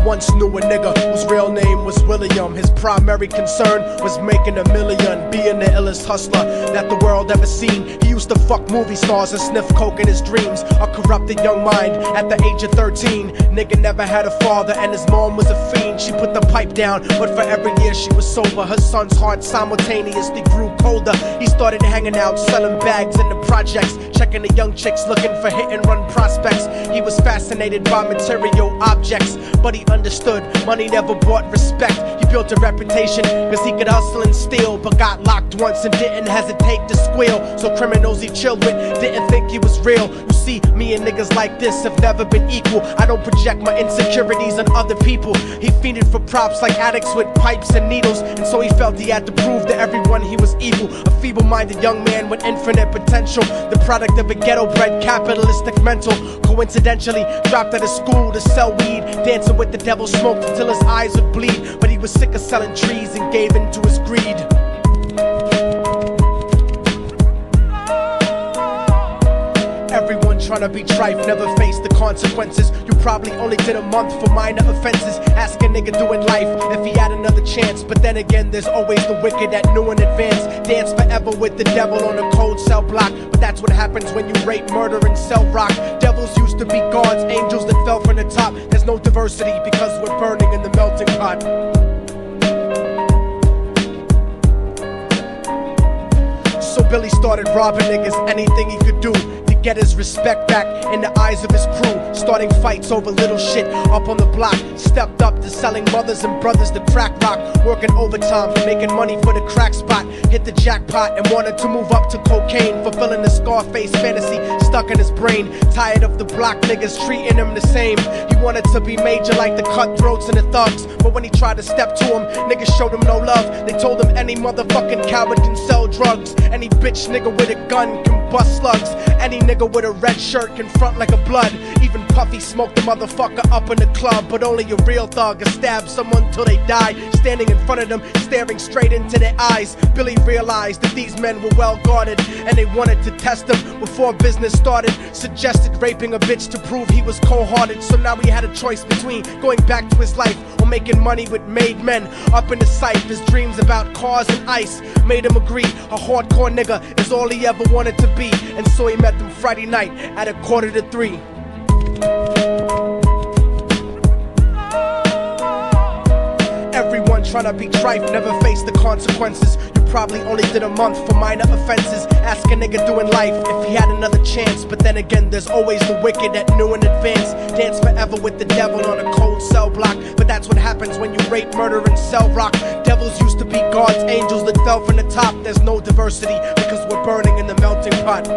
once knew a nigga whose real name was William. His primary concern was making $1 million, being the illest hustler that the world ever seen. He used to fuck movie stars and sniff coke in his dreams. A corrupted young mind at the age of 13. Nigga never had a father and his mom was a fiend. She put the pipe down, but for every year she was sober, her son's heart simultaneously grew colder. He started hanging out, selling bags in the projects, checking the young chicks looking for hit and run prospects. He was fascinated by material objects, but he understood money never bought respect. He built a reputation cause he could hustle and steal, but got locked once and didn't hesitate to squeal. So criminals he chilled with didn't think he was real. You see, me and niggas like this have never been equal. I don't project my insecurities on other people. He fiended for props like addicts with pipes and needles, and so he felt he had to prove to everyone he was evil. A feeble-minded young man with infinite potential, the product of a ghetto-bred capitalistic mental. Coincidentally, dropped out of school to sell weed, dancing with the devil, smoked until his eyes would bleed. But he was sick of selling trees and gave in to his greed. Everyone tryna be trife, never face the consequences. You probably only did a month for minor offenses. Ask a nigga doing life if he had another chance. But then again, there's always the wicked that knew in advance. Dance forever with the devil on a cold cell block. But that's what happens when you rape, murder, and sell rock. Devils used to be gods, angels that fell from the top. There's no diversity because we're burning in the melting pot. So Billy started robbing niggas, anything he could do to get his respect back in the eyes of his crew. Starting fights over little shit up on the block. Stepped up to selling mothers and brothers to crack rock. Working overtime, making money for the crack spot. Hit the jackpot and wanted to move up to cocaine. Fulfilling the Scarface fantasy stuck in his brain. Tired of the block niggas treating him the same. He wanted to be major like the cutthroats and the thugs. But when he tried to step to him, niggas showed him no love. They told him any motherfucking coward can sell drugs. Any bitch nigga with a gun can bust slugs. Any nigga with a red shirt can front like a blood. Even Puffy smoked the motherfucker up in the club. But only a real thug can stab someone till they die. Standing in front of them, staring straight into their eyes, Billy realized that these men were well guarded, and they wanted to test him before business started. Suggested raping a bitch to prove he was cold-hearted. So now he had a choice between going back to his life or making money with made men. Up in the sight, his dreams about cars and ice made him agree a hardcore nigga is all he ever wanted to be. And so he met them Friday night at 2:45. Everyone tryna be trife, never face the consequences. You probably only did a month for minor offenses. Ask a nigga doing life if he had another chance. But then again, there's always the wicked that knew in advance. Dance forever with the devil on a cold cell block. But that's what happens when you rape, murder, and sell rock. Devils used to be gods, angels that fell from the top. There's no diversity because we're burning in the melting pot.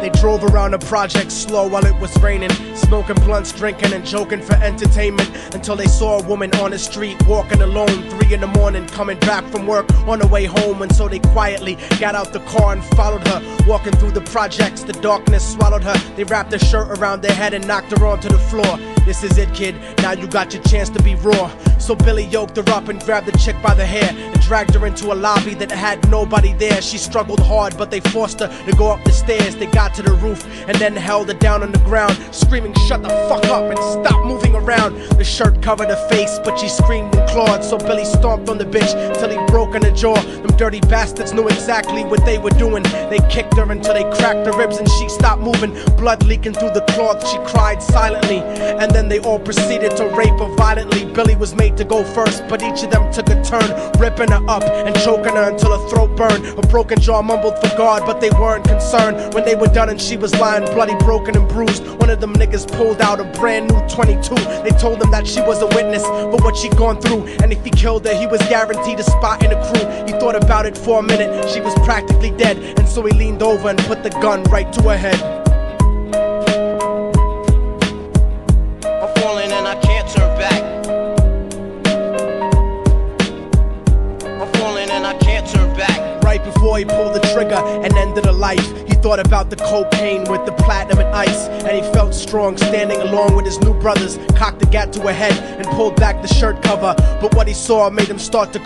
They drove around the project slow while it was raining, smoking blunts, drinking and joking for entertainment, until they saw a woman on the street walking alone, 3 in the morning, coming back from work on her way home. And so they quietly got out the car and followed her. Walking through the projects, the darkness swallowed her. They wrapped her shirt around their head and knocked her onto the floor. This is it, kid, now you got your chance to be raw. So Billy yoked her up and grabbed the chick by the hair and dragged her into a lobby that had nobody there. She struggled hard, but they forced her to go up the stairs. They got to the roof and then held her down on the ground, screaming, "Shut the fuck up and stop moving around." The shirt covered her face, but she screamed and clawed. So Billy stomped on the bitch till he broke in her jaw. Them dirty bastards knew exactly what they were doing. They kicked her until they cracked her ribs and she stopped moving. Blood leaking through the cloth, she cried silently. And then they all proceeded to rape her violently. Billy was made to go first, but each of them took a turn, ripping her up and choking her until her throat burned. Her broken jaw mumbled for God, but they weren't concerned. When they were done and she was lying bloody, broken and bruised, one of them niggas pulled out a brand new 22. They told him that she was a witness for what she'd gone through, and if he killed her, he was guaranteed a spot in the crew. He thought about it for a minute, she was practically dead, and so he leaned over and put the gun right to her head. I'm falling and I can't turn back. I'm falling and I can't turn back. Right before he pulled the trigger and ended her life, he thought about the cocaine with the platinum and ice, and he felt strong standing along with his new brothers. Cocked the gat to her head and pulled back the shirt cover, but what he saw made him start to cry.